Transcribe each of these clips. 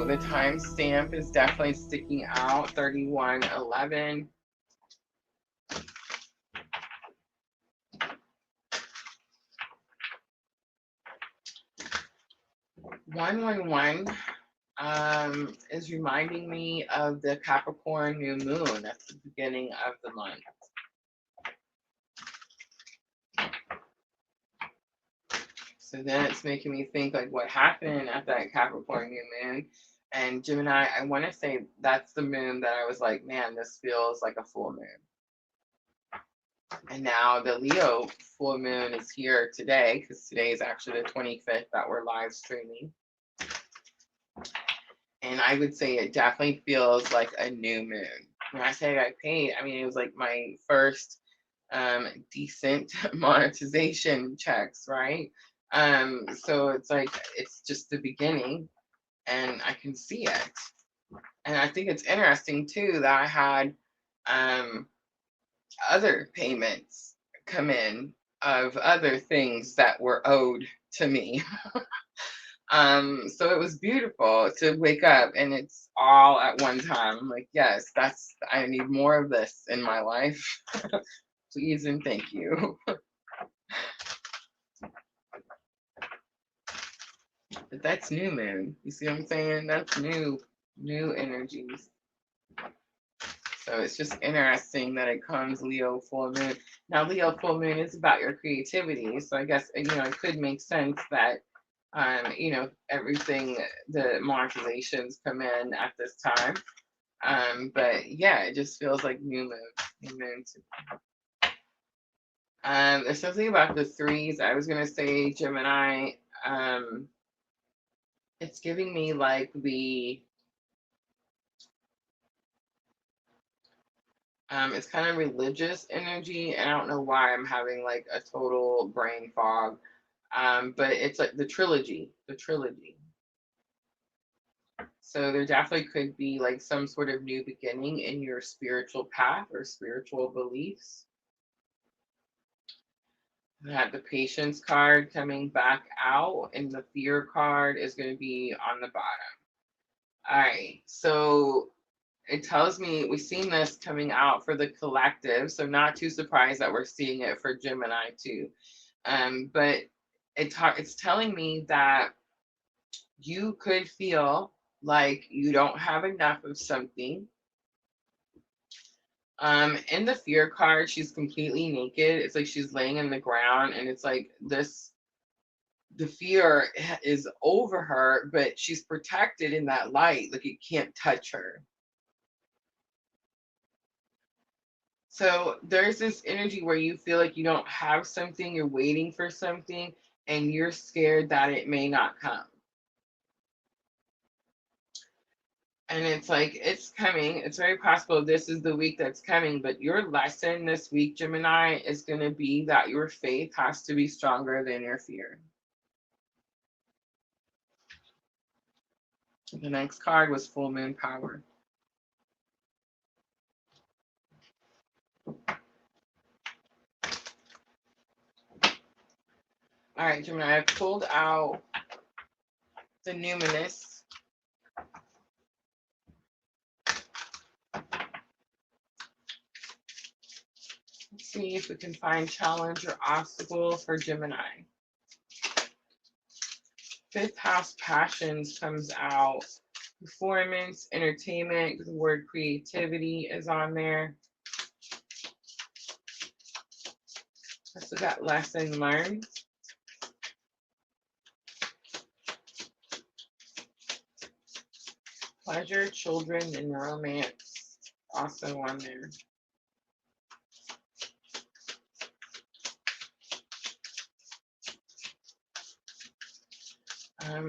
So the timestamp is definitely sticking out, 3111. 111 is reminding me of the Capricorn new moon at the beginning of the month. So then it's making me think like what happened at that Capricorn new moon. And Gemini, I want to say that's the moon that I was like, man, this feels like a full moon. And now the Leo full moon is here today, because today is actually the 25th that we're live streaming. And I would say it definitely feels like a new moon. When I say I paid, I mean, it was like my first decent monetization checks, right? So it's like, it's just the beginning and I can see it. And I think it's interesting too that I had other payments come in of other things that were owed to me. So it was beautiful to wake up and it's all at one time. I'm like, yes, I need more of this in my life. Please and thank you. But that's new moon. You see what I'm saying? That's new energies. So it's just interesting that it comes Leo full moon. Now Leo full moon is about your creativity. So I guess, you know, it could make sense that you know, everything, the monetizations come in at this time. But yeah, it just feels like new moon. There's something about the threes. I was gonna say Gemini. It's giving me like the it's kind of religious energy, and I don't know why I'm having like a total brain fog. But it's like the trilogy. So there definitely could be like some sort of new beginning in your spiritual path or spiritual beliefs. I have the patience card coming back out, and the fear card is going to be on the bottom. All right, so it tells me we've seen this coming out for the collective, so not too surprised that we're seeing it for Gemini too. But it's telling me that you could feel like you don't have enough of something. In the fear card, she's completely naked. It's like she's laying in the ground, and it's like this, the fear is over her, but she's protected in that light, like it can't touch her. So there's this energy where you feel like you don't have something, you're waiting for something, and you're scared that it may not come. And it's like, it's coming. It's very possible this is the week that's coming, but your lesson this week, Gemini, is going to be that your faith has to be stronger than your fear. The next card was full moon power. All right, Gemini, I pulled out the numinous. Let's see if we can find challenge or obstacle for Gemini. Fifth house passions comes out. Performance, entertainment, the word creativity is on there. Also got lesson learned. Pleasure, children, and romance also on there.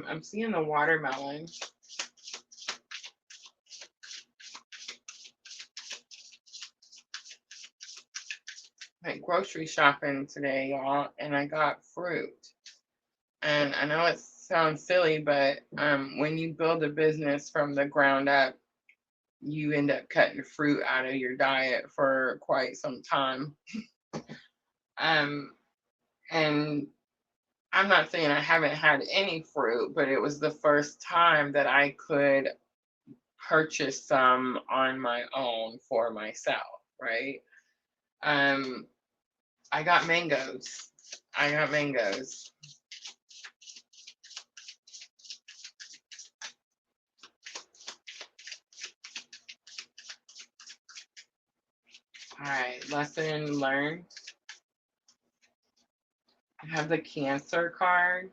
I'm seeing the watermelon. Went grocery shopping today, y'all, and I got fruit. And I know it sounds silly, but when you build a business from the ground up, you end up cutting fruit out of your diet for quite some time. And I'm not saying I haven't had any fruit, but it was the first time that I could purchase some on my own for myself, right? Um, I got mangoes. I got mangoes. All right, lesson learned. I have the Cancer card.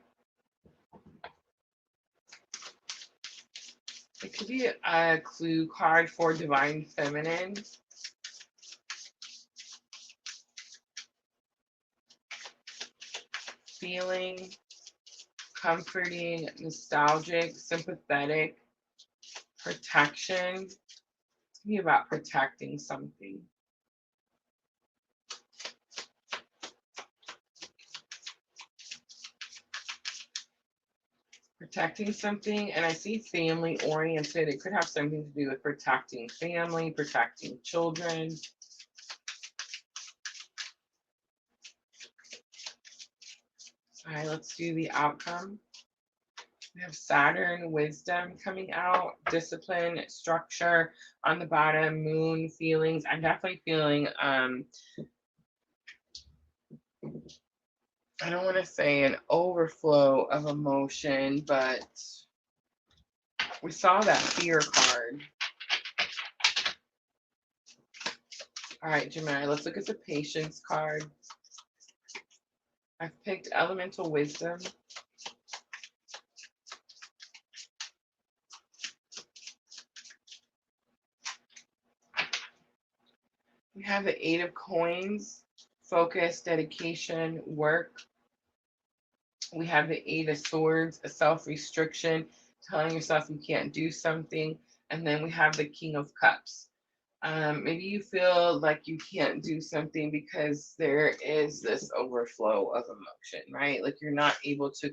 It could be a clue card for Divine Feminine. Feeling, comforting, nostalgic, sympathetic, protection. It's gonna be about protecting something. Protecting something, and I see family oriented. It could have something to do with protecting family, protecting children. All right, let's do the outcome. We have Saturn, wisdom coming out, discipline, structure on the bottom, moon, feelings. I'm definitely feeling, I don't want to say an overflow of emotion, but we saw that fear card. All right, Gemini, let's look at the patience card. I've picked elemental wisdom. We have the Eight of Coins, focus, dedication, work. We have the Eight of Swords, a self-restriction, telling yourself you can't do something. And then we have the King of Cups. Maybe you feel like you can't do something because there is this overflow of emotion, right? Like you're not able to.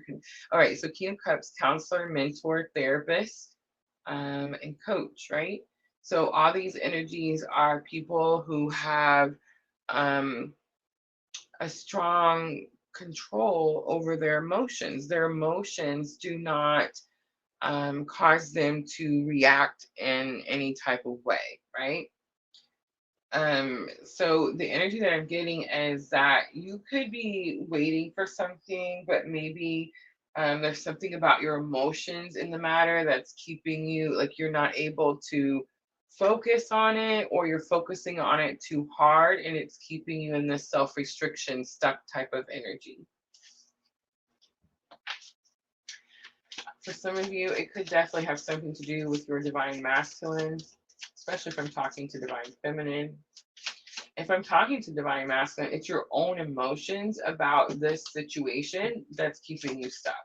All right, so King of Cups, counselor, mentor, therapist, and coach, right? So all these energies are people who have a strong control over their emotions. Their emotions do not cause them to react in any type of way, right? So the energy that I'm getting is that you could be waiting for something, but maybe there's something about your emotions in the matter that's keeping you, like you're not able to focus on it, or you're focusing on it too hard and it's keeping you in this self-restriction, stuck type of energy. For some of you, it could definitely have something to do with your divine masculine, especially if I'm talking to divine feminine. If I'm talking to divine masculine, it's your own emotions about this situation that's keeping you stuck.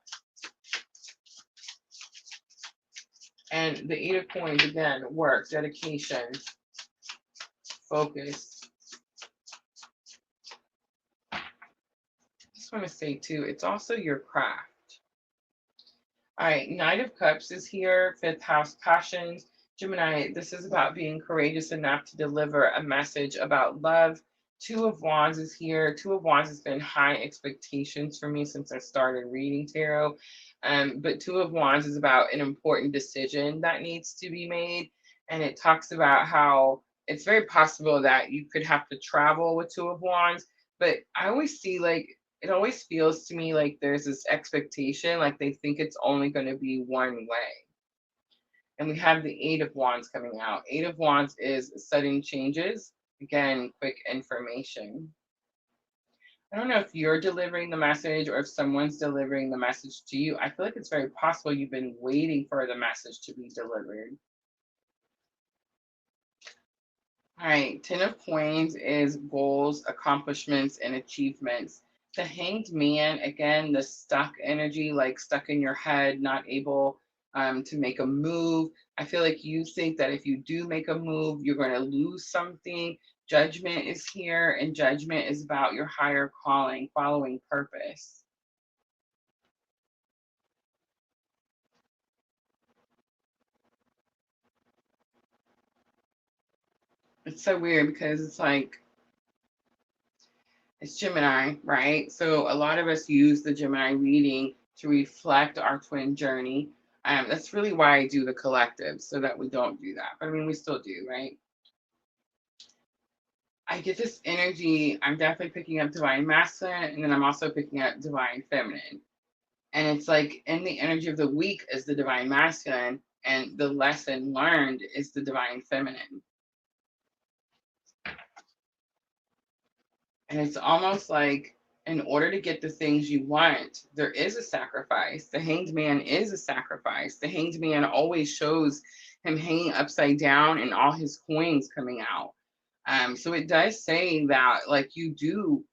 And the Eight of Coins, again, work, dedication, focus. I just want to say, too, it's also your craft. All right, Knight of Cups is here, fifth house, passions. Gemini, this is about being courageous enough to deliver a message about love. Two of Wands is here. Two of Wands has been high expectations for me since I started reading tarot. But Two of Wands is about an important decision that needs to be made. And it talks about how it's very possible that you could have to travel with Two of Wands. But I always see, like, it always feels to me like there's this expectation, like they think it's only going to be one way. And we have the Eight of Wands coming out. Eight of Wands is sudden changes. Again, quick information. I don't know if you're delivering the message or if someone's delivering the message to you. I feel like it's very possible you've been waiting for the message to be delivered. All right, Ten of Coins is goals, accomplishments, and achievements. The Hanged Man, again, the stuck energy, like stuck in your head, not able to make a move. I feel like you think that if you do make a move, you're going to lose something. Judgment is here, and judgment is about your higher calling, following purpose. It's so weird because it's like It's Gemini, right? So a lot of us use the Gemini reading to reflect our twin journey. That's really why I do the collective, so that we don't do that. But I mean, we still do, right? I get this energy. I'm definitely picking up divine masculine, and then I'm also picking up divine feminine. And it's like in the energy of the week is the divine masculine, and the lesson learned is the divine feminine. And it's almost like in order to get the things you want, there is a sacrifice. The hanged man is a sacrifice. The hanged man always shows him hanging upside down and all his coins coming out. So it does say that like you do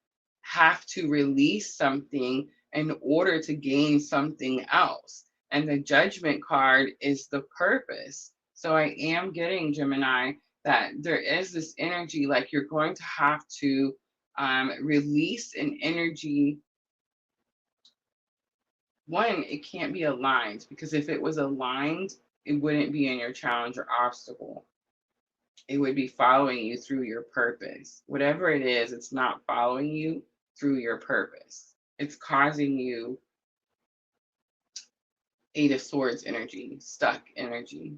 have to release something in order to gain something else. And the judgment card is the purpose. So I am getting, Gemini, that there is this energy like you're going to have to release an energy. One, it can't be aligned, because if it was aligned, it wouldn't be in your challenge or obstacle. It would be following you through your purpose. Whatever it is, it's not following you through your purpose. It's causing you Eight of Swords energy, stuck energy.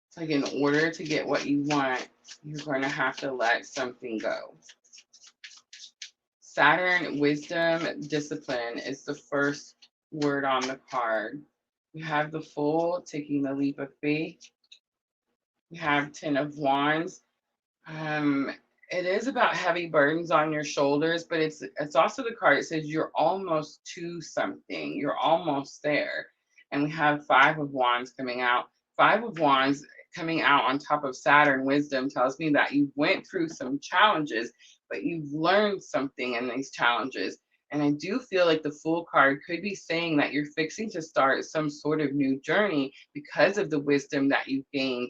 It's like in order to get what you want, you're going to have to let something go. Saturn, wisdom, discipline is the first word on the card. You have the Fool, taking the leap of faith. You have Ten of Wands. It is about heavy burdens on your shoulders, but it's also the card that says you're almost to something. You're almost there. And we have Five of Wands coming out. Five of Wands coming out on top of Saturn wisdom tells me that you went through some challenges, but you've learned something in these challenges. And I do feel like the Fool card could be saying that you're fixing to start some sort of new journey because of the wisdom that you've gained.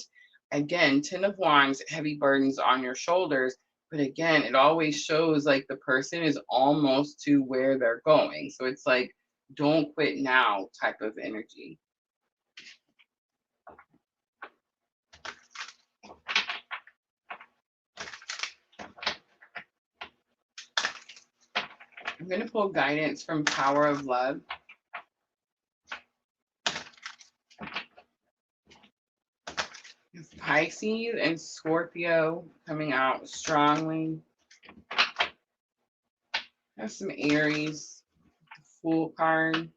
Again, Ten of Wands, heavy burdens on your shoulders. But again, it always shows like the person is almost to where they're going. So it's like, don't quit now type of energy. I'm going to pull guidance from Power of Love. Pisces and Scorpio coming out strongly. Have some Aries, Fool card.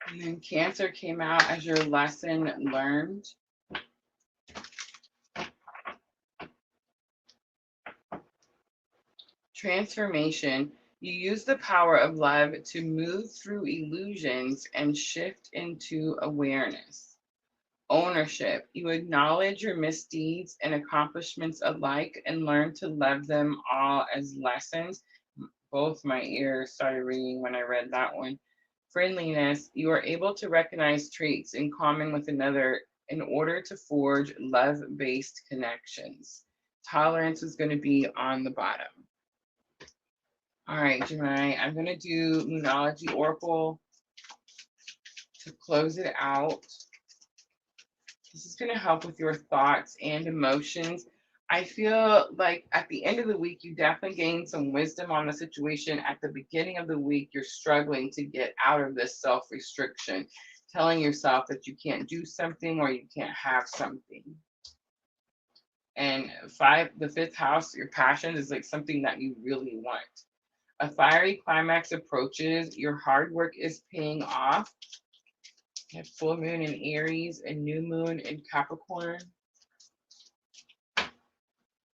And then Cancer came out as your lesson learned. Transformation. You use the power of love to move through illusions and shift into awareness. Ownership. You acknowledge your misdeeds and accomplishments alike and learn to love them all as lessons. Both my ears started ringing when I read that one. Friendliness. You are able to recognize traits in common with another in order to forge love-based connections. Tolerance is going to be on the bottom. All right, Gemini, I'm going to do Moonology Oracle to close it out. This is going to help with your thoughts and emotions. I feel like at the end of the week, you definitely gain some wisdom on the situation. At the beginning of the week, you're struggling to get out of this self-restriction, telling yourself that you can't do something or you can't have something. And the fifth house, your passions, is like something that you really want. A fiery climax approaches. Your hard work is paying off. You have full moon in Aries and new moon in Capricorn.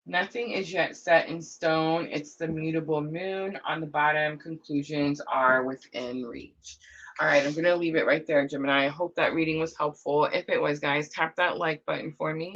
Nothing is yet set in stone. It's the mutable moon. On the bottom, conclusions are within reach. All right, I'm going to leave it right there, Gemini. I hope that reading was helpful. If it was, guys, tap that like button for me.